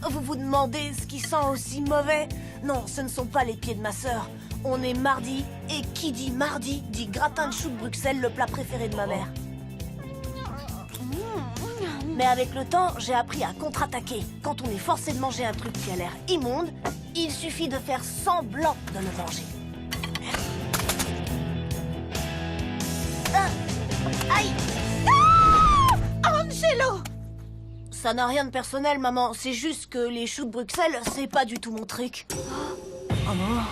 Vous vous demandez ce qui sent aussi mauvais? Non, ce ne sont pas les pieds de ma sœur. On est mardi, et qui dit mardi dit gratin de choux de Bruxelles, le plat préféré de ma mère. Mais avec le temps, j'ai appris à contre-attaquer. Quand on est forcé de manger un truc qui a l'air immonde, il suffit de faire semblant de le manger. Aïe! Angelo! Ça n'a rien de personnel, maman. C'est juste que les choux de Bruxelles, c'est pas du tout mon truc. Oh non.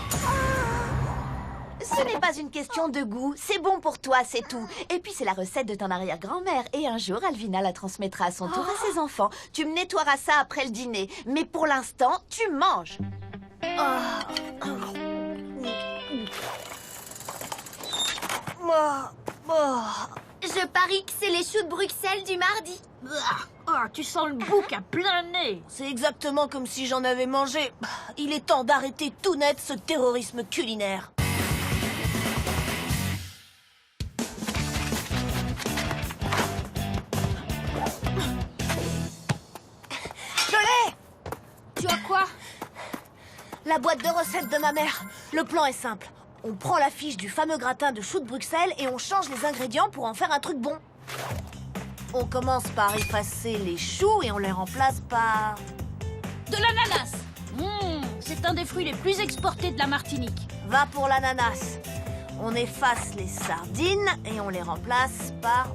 Ce n'est pas une question de goût. C'est bon pour toi, c'est tout. Et puis, c'est la recette de ton arrière-grand-mère. Et un jour, Alvina la transmettra à son tour à ses enfants. Tu me nettoieras ça après le dîner. Mais pour l'instant, tu manges. Je parie que c'est les choux de Bruxelles du mardi. Ah, tu sens le bouc à plein nez. C'est exactement comme si j'en avais mangé. Il est temps d'arrêter tout net ce terrorisme culinaire. Je l'ai! Tu as quoi? La boîte de recettes de ma mère. Le plan est simple. On prend la fiche du fameux gratin de choux de Bruxelles et on change les ingrédients pour en faire un truc bon. On commence par effacer les choux et on les remplace par... De l'ananas. C'est un des fruits les plus exportés de la Martinique. Va pour l'ananas. On efface les sardines et on les remplace par...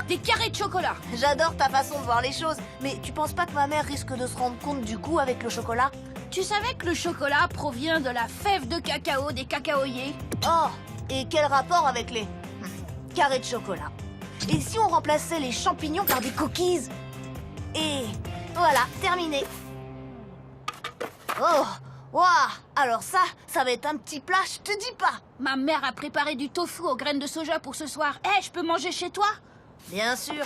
Des carrés de chocolat. J'adore ta façon de voir les choses, mais tu penses pas que ma mère risque de se rendre compte du goût avec le chocolat? Tu savais que le chocolat provient de la fève de cacao des cacaoyers? Oh, et quel rapport avec les carrés de chocolat? Et si on remplaçait les champignons par des cookies? Et voilà, terminé. Oh, waouh! Alors ça va être un petit plat, je te dis pas. Ma mère a préparé du tofu aux graines de soja pour ce soir. Je peux manger chez toi? Bien sûr.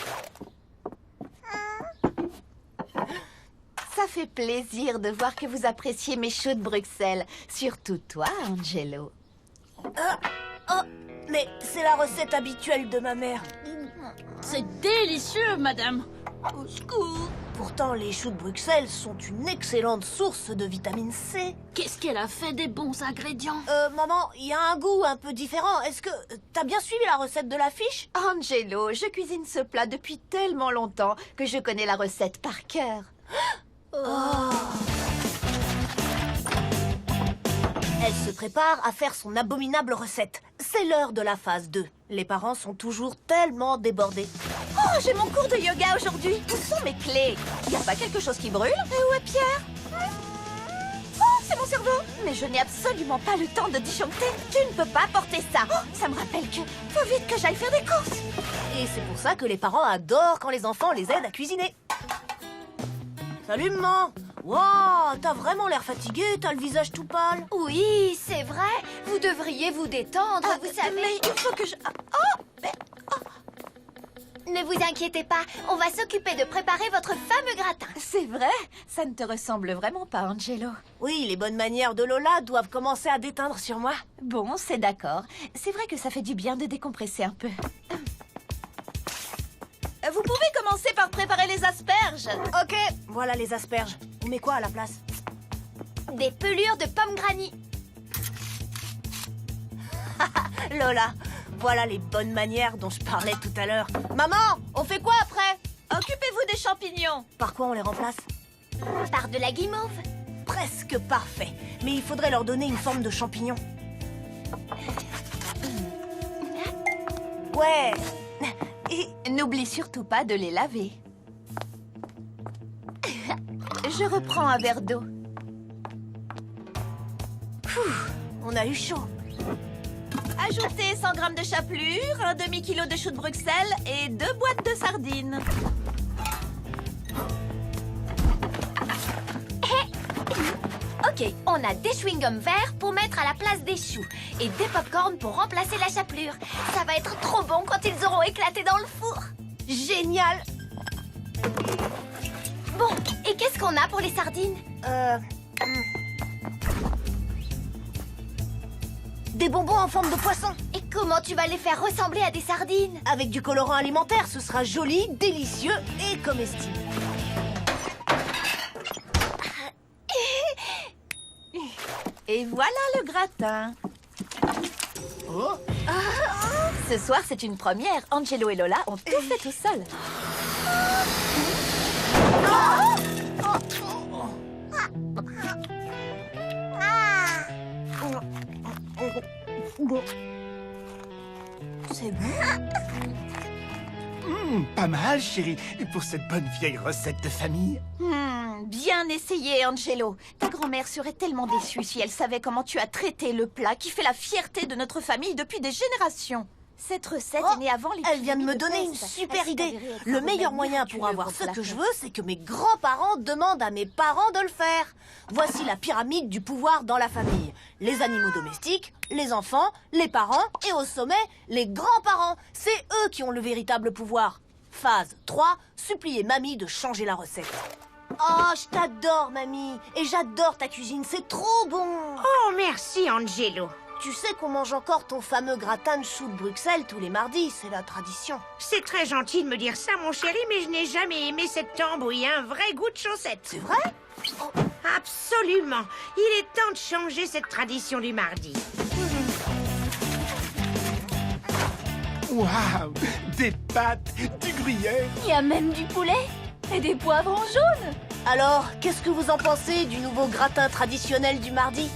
Ça fait plaisir de voir que vous appréciez mes choux de Bruxelles. Surtout toi, Angelo. Oh, mais c'est la recette habituelle de ma mère. C'est délicieux, madame. Au secours. Pourtant, les choux de Bruxelles sont une excellente source de vitamine C. Qu'est-ce qu'elle a fait des bons ingrédients? Maman, il y a un goût un peu différent. Est-ce que t'as bien suivi la recette de la fiche? Angelo, je cuisine ce plat depuis tellement longtemps que je connais la recette par cœur. Elle se prépare à faire son abominable recette. C'est l'heure de la phase 2. Les parents sont toujours tellement débordés. Oh, j'ai mon cours de yoga aujourd'hui. Où sont mes clés? Y a pas quelque chose qui brûle? Et où est Pierre? Oh, c'est mon cerveau. Mais je n'ai absolument pas le temps de disjoncter. Tu ne peux pas porter ça. Oh, ça me rappelle que faut vite que j'aille faire des courses. Et c'est pour ça que les parents adorent quand les enfants les aident à cuisiner. Salut, maman. Wow, t'as vraiment l'air fatiguée, t'as le visage tout pâle. Oui, c'est vrai. Vous devriez vous détendre, vous savez. Mais il faut que je... Oh, mais... Ne vous inquiétez pas, on va s'occuper de préparer votre fameux gratin. C'est vrai? Ça ne te ressemble vraiment pas, Angelo. Oui, les bonnes manières de Lola doivent commencer à déteindre sur moi. Bon, c'est d'accord. C'est vrai que ça fait du bien de décompresser un peu. Vous pouvez commencer par préparer les asperges. Ok, voilà les asperges. On met quoi à la place? Des pelures de pommes granny. Lola, voilà les bonnes manières dont je parlais tout à l'heure. Maman, on fait quoi après? Occupez-vous des champignons. Par quoi on les remplace? Par de la guimauve. Presque parfait. Mais il faudrait leur donner une forme de champignon. Ouais. Et n'oublie surtout pas de les laver. Je reprends un verre d'eau. On a eu chaud. Ajoutez 100 grammes de chapelure, un demi-kilo de choux de Bruxelles et 2 boîtes de sardines. Ok, on a des chewing-gums verts pour mettre à la place des choux et des pop-corn pour remplacer la chapelure. Ça va être trop bon quand ils auront éclaté dans le four. Génial. Bon, et qu'est-ce qu'on a pour les sardines? Des bonbons en forme de poisson. Et comment tu vas les faire ressembler à des sardines? Avec du colorant alimentaire, ce sera joli, délicieux et comestible. Et voilà le gratin. Oh, Ce soir, c'est une première. Angelo et Lola ont tout fait tout seuls. C'est bon. pas mal, chérie, pour cette bonne vieille recette de famille. Bien essayé, Angelo. Ta grand-mère serait tellement déçue si elle savait comment tu as traité le plat qui fait la fierté de notre famille depuis des générations. Cette recette Oh, est née avant les elle vient de me pyramides donner une Pest. super Elle s'est idée. avérée être Le un meilleur remède moyen pour miraculeux avoir contre ce la que je peste. veux, c'est que mes grands-parents demandent à mes parents de le faire. Voici la pyramide du pouvoir dans la famille. Les animaux domestiques, les enfants, les parents et au sommet, les grands-parents. C'est eux qui ont le véritable pouvoir. Phase 3, supplier mamie de changer la recette. Oh, je t'adore, mamie. Et j'adore ta cuisine, c'est trop bon. Oh, merci, Angelo. Tu sais qu'on mange encore ton fameux gratin de choux de Bruxelles tous les mardis, c'est la tradition. C'est très gentil de me dire ça, mon chéri, mais je n'ai jamais aimé cette tambouille, un vrai goût de chaussette. C'est vrai? Absolument. Il est temps de changer cette tradition du mardi. Waouh, des pâtes, du gruyère. Il y a même du poulet et des poivrons jaunes. Alors, qu'est-ce que vous en pensez du nouveau gratin traditionnel du mardi?